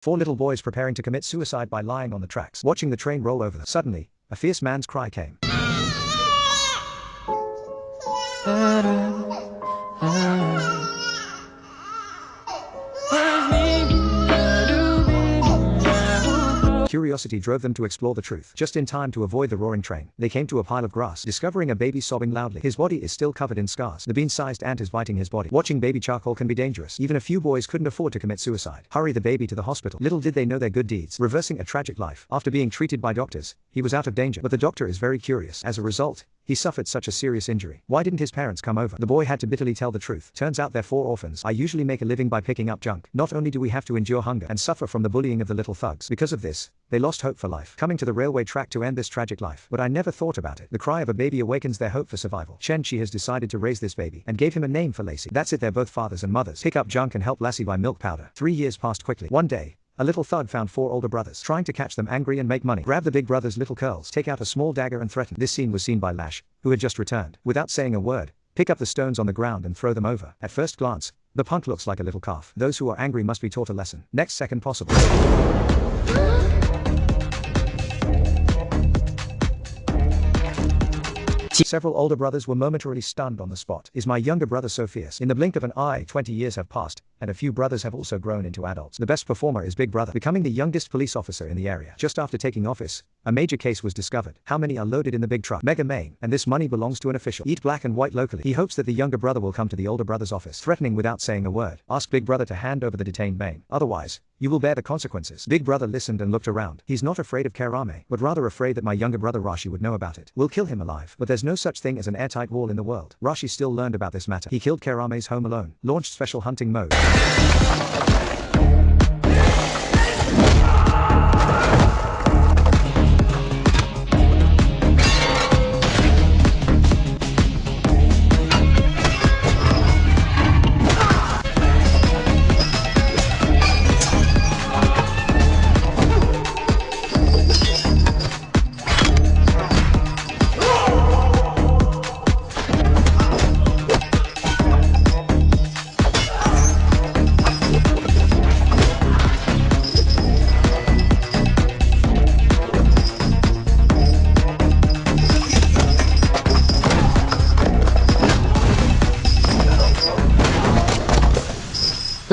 Four little boys preparing to commit suicide by lying on the tracks, watching the train roll over them. Suddenly, a fierce man's cry came. Curiosity drove them to explore the truth. Just in time to avoid the roaring train, they came to a pile of grass, discovering a baby sobbing loudly. His body is still covered in scars. The bean-sized ant is biting his body. Watching baby charcoal can be dangerous. Even a few boys couldn't afford to commit suicide. Hurry the baby to the hospital. Little did they know their good deeds, reversing a tragic life. After being treated by doctors, he was out of danger. But the doctor is very curious. As a result, he suffered such a serious injury. Why didn't his parents come over? The boy had to bitterly tell the truth. Turns out they're four orphans. I usually make a living by picking up junk. Not only do we have to endure hunger and suffer from the bullying of the little thugs, because of this, they lost hope for life, coming to the railway track to end this tragic life. But I never thought about it. The cry of a baby awakens their hope for survival. She has decided to raise this baby and gave him a name for Lacey. That's it, they're both fathers and mothers. Pick up junk and help Lassie buy milk powder. 3 years passed quickly. One day, a little thug found four older brothers, trying to catch them angry and make money. Grab the big brother's little curls, take out a small dagger and threaten. This scene was seen by Lash, who had just returned. Without saying a word, pick up the stones on the ground and throw them over. At first glance, the punk looks like a little calf. Those who are angry must be taught a lesson. Next second possible. Several older brothers were momentarily stunned on the spot. Is my younger brother so fierce? In the blink of an eye, 20 years have passed, and a few brothers have also grown into adults. The best performer is Big Brother, becoming the youngest police officer in the area. Just after taking office, a major case was discovered. How many are loaded in the big truck? Mega Main. And this money belongs to an official. Eat black and white locally. He hopes that the younger brother will come to the older brother's office, threatening without saying a word. Ask Big Brother to hand over the detained Main. Otherwise, you will bear the consequences. Big Brother listened and looked around. He's not afraid of Karame, but rather afraid that my younger brother Rashi would know about it. We'll kill him alive. But there's no such thing as an airtight wall in the world. Rashi still learned about this matter. He killed Karame's home alone. Launched special hunting mode.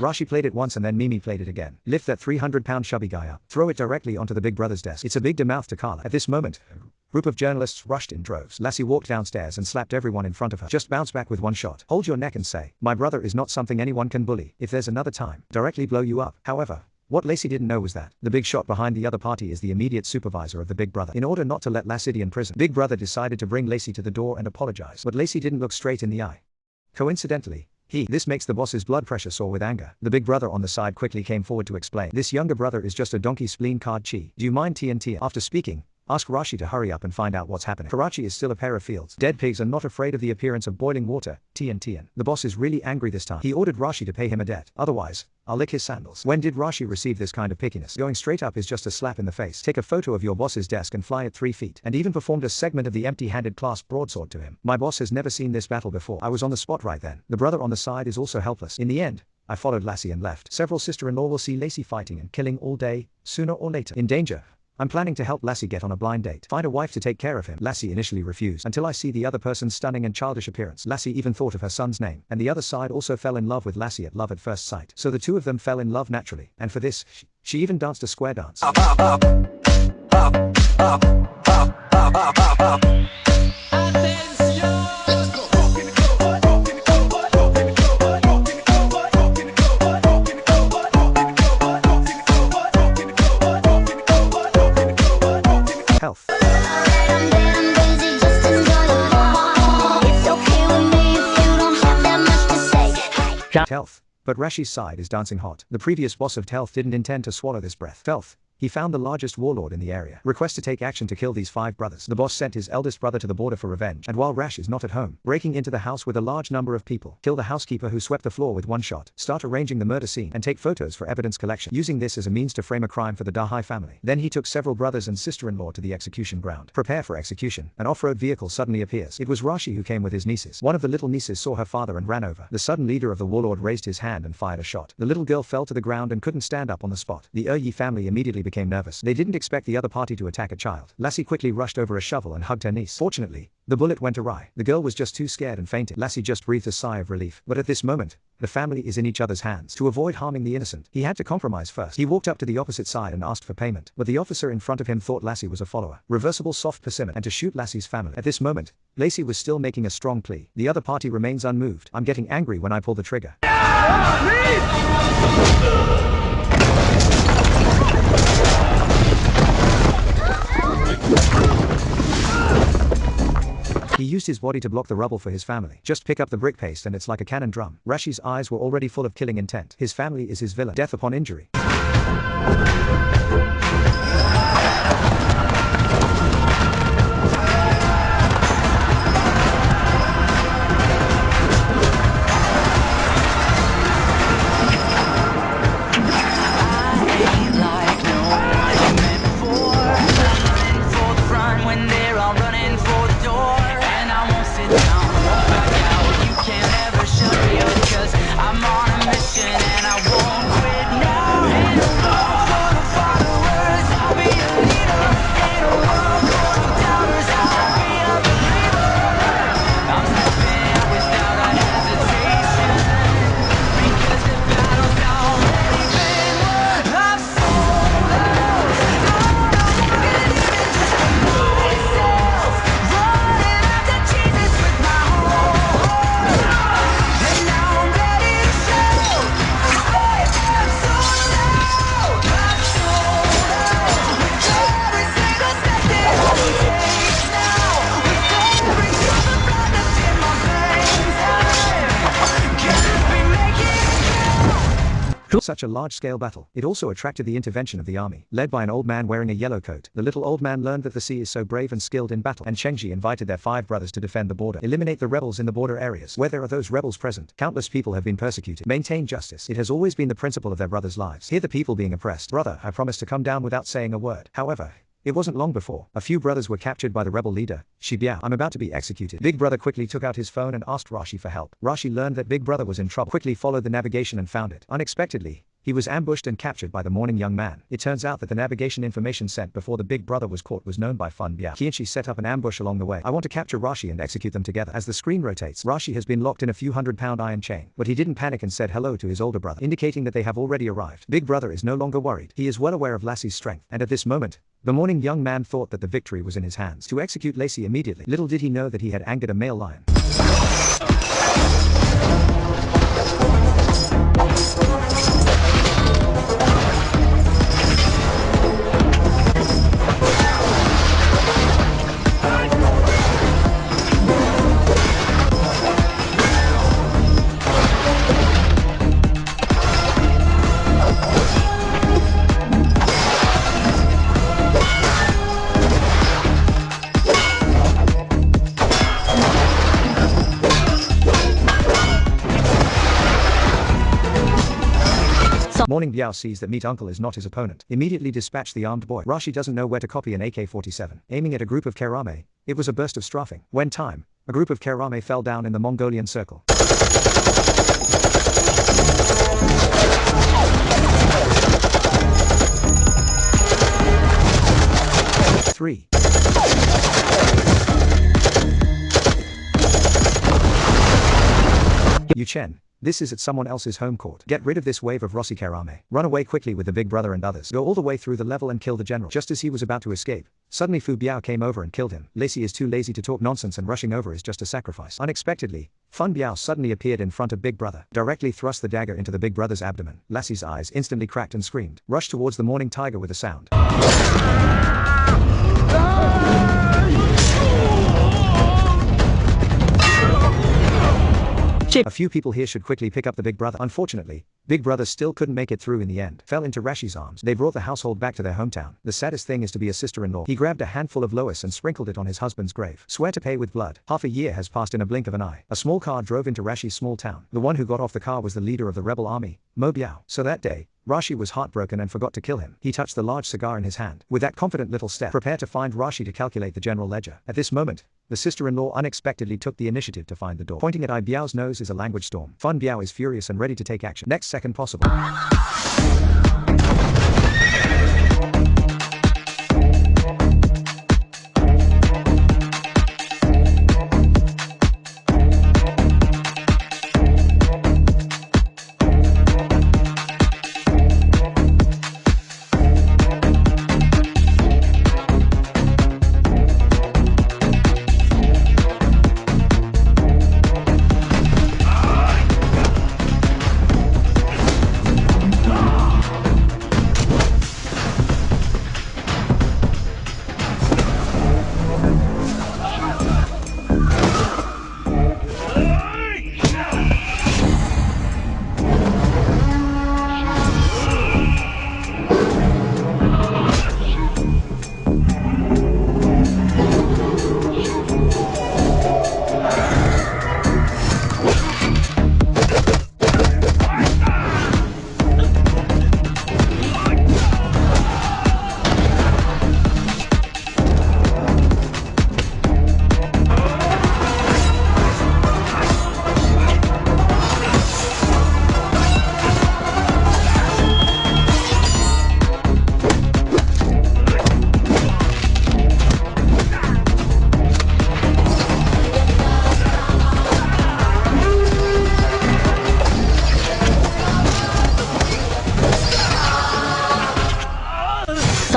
Rashi played it once and then Mimi played it again. Lift that 300-pound chubby guy up. Throw it directly onto the big brother's desk. It's a big mouth to Carla. At this moment, a group of journalists rushed in droves. Lassie walked downstairs and slapped everyone in front of her. Just bounce back with one shot. Hold your neck and say, my brother is not something anyone can bully. If there's another time, directly blow you up. However, what Lacey didn't know was that the big shot behind the other party is the immediate supervisor of the Big Brother. In order not to let Lassie in prison, Big Brother decided to bring Lacey to the door and apologize. But Lacey didn't look straight in the eye. Coincidentally, this makes the boss's blood pressure soar with anger. The big brother on the side quickly came forward to explain. This younger brother is just a donkey spleen card chi. Do you mind TNT? After speaking, ask Rashi to hurry up and find out what's happening. Karachi is still a pair of fields. Dead pigs are not afraid of the appearance of boiling water. TNT. The boss is really angry this time. He ordered Rashi to pay him a debt. Otherwise, I'll lick his sandals. When did Rashi receive this kind of pickiness? Going straight up is just a slap in the face. Take a photo of your boss's desk and fly it 3 feet. And even performed a segment of the empty-handed clasped broadsword to him. My boss has never seen this battle before. I was on the spot right then. The brother on the side is also helpless. In the end, I followed Lassie and left. Several sister-in-law will see Lacey fighting and killing all day, sooner or later. In danger. I'm planning to help Lassie get on a blind date. Find a wife to take care of him. Lassie initially refused until I see the other person's stunning and childish appearance. Lassie even thought of her son's name. And the other side also fell in love with Lassie at love at first sight. So the two of them fell in love naturally. And for this, she even danced a square dance. Health. Health. But Rashi's side is dancing hot. The previous boss of Telth didn't intend to swallow this breath. Telth. He found the largest warlord in the area. Request to take action to kill these 5 brothers. The boss sent his eldest brother to the border for revenge, and while Rash is not at home, breaking into the house with a large number of people, kill the housekeeper who swept the floor with one shot, start arranging the murder scene, and take photos for evidence collection, using this as a means to frame a crime for the Dahai family. Then he took several brothers and sister-in-law to the execution ground. Prepare for execution. An off-road vehicle suddenly appears. It was Rashi who came with his nieces. One of the little nieces saw her father and ran over. The sudden leader of the warlord raised his hand and fired a shot. The little girl fell to the ground and couldn't stand up on the spot. The Yi family immediately became nervous. They didn't expect the other party to attack a child. Lassie quickly rushed over a shovel and hugged her niece. Fortunately, the bullet went awry. The girl was just too scared and fainted. Lassie just breathed a sigh of relief. But at this moment, the family is in each other's hands. To avoid harming the innocent, he had to compromise first. He walked up to the opposite side and asked for payment. But the officer in front of him thought Lassie was a follower. Reversible soft persimmon and to shoot Lassie's family. At this moment, Lacey was still making a strong plea. The other party remains unmoved. I'm getting angry when I pull the trigger. He used his body to block the rubble for his family. Just pick up the brick paste and it's like a cannon drum. Rashi's eyes were already full of killing intent. His family is his villain. Death upon injury. Such a large-scale battle. It also attracted the intervention of the army, led by an old man wearing a yellow coat. The little old man learned that the sea is so brave and skilled in battle, and Chengji invited their 5 brothers to defend the border. Eliminate the rebels in the border areas. Where there are those rebels present, countless people have been persecuted. Maintain justice. It has always been the principle of their brothers' lives. Hear the people being oppressed. Brother, I promise to come down without saying a word. However, it wasn't long before a few brothers were captured by the rebel leader, Shibiao. I'm about to be executed. Big brother quickly took out his phone and asked Rashi for help. Rashi learned that big brother was in trouble. Quickly followed the navigation and found it. Unexpectedly, he was ambushed and captured by the morning young man. It turns out that the navigation information sent before the big brother was caught was known by Fun Biao. Qianchi set up an ambush along the way. I want to capture Rashi and execute them together. As the screen rotates, Rashi has been locked in a few hundred-pound iron chain. But he didn't panic and said hello to his older brother, indicating that they have already arrived. Big brother is no longer worried. He is well aware of Lassie's strength. And at this moment, the morning young man thought that the victory was in his hands. To execute Lacey immediately. Little did he know that he had angered a male lion. Morning Biao sees that Meat Uncle is not his opponent. Immediately dispatch the armed boy. Rashi doesn't know where to copy an AK-47. Aiming at a group of Kerame, it was a burst of strafing. When time, a group of Kerame fell down in the Mongolian circle. Three. Yu Chen. This is at someone else's home court. Get rid of this wave of Rossi Karame. Run away quickly with the big brother and others. Go all the way through the level and kill the general. Just as he was about to escape, suddenly Fu Biao came over and killed him. Lacey is too lazy to talk nonsense and rushing over is just a sacrifice. Unexpectedly, Fun Biao suddenly appeared in front of Big Brother. Directly thrust the dagger into the big brother's abdomen. Lassie's eyes instantly cracked and screamed. Rushed towards the morning tiger with a sound. A few people here should quickly pick up the big brother. Unfortunately, Big Brother still couldn't make it through in the end. Fell into Rashi's arms. They brought the household back to their hometown. The saddest thing is to be a sister-in-law. He grabbed a handful of Lois and sprinkled it on his husband's grave. Swear to pay with blood. Half a year has passed in a blink of an eye. A small car drove into Rashi's small town. The one who got off the car was the leader of the rebel army, Mo Biao. So that day, Rashi was heartbroken and forgot to kill him. He touched the large cigar in his hand. With that confident little step, prepare to find Rashi to calculate the general ledger. At this moment, the sister-in-law unexpectedly took the initiative to find the door. Pointing at I Biao's nose is a language storm. Fun Biao is furious and ready to take action. Next second possible.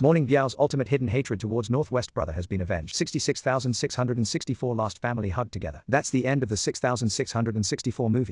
Morning Biao's ultimate hidden hatred towards Northwest brother has been avenged. 66,664 lost family hugged together. That's the end of the 6,664 movie.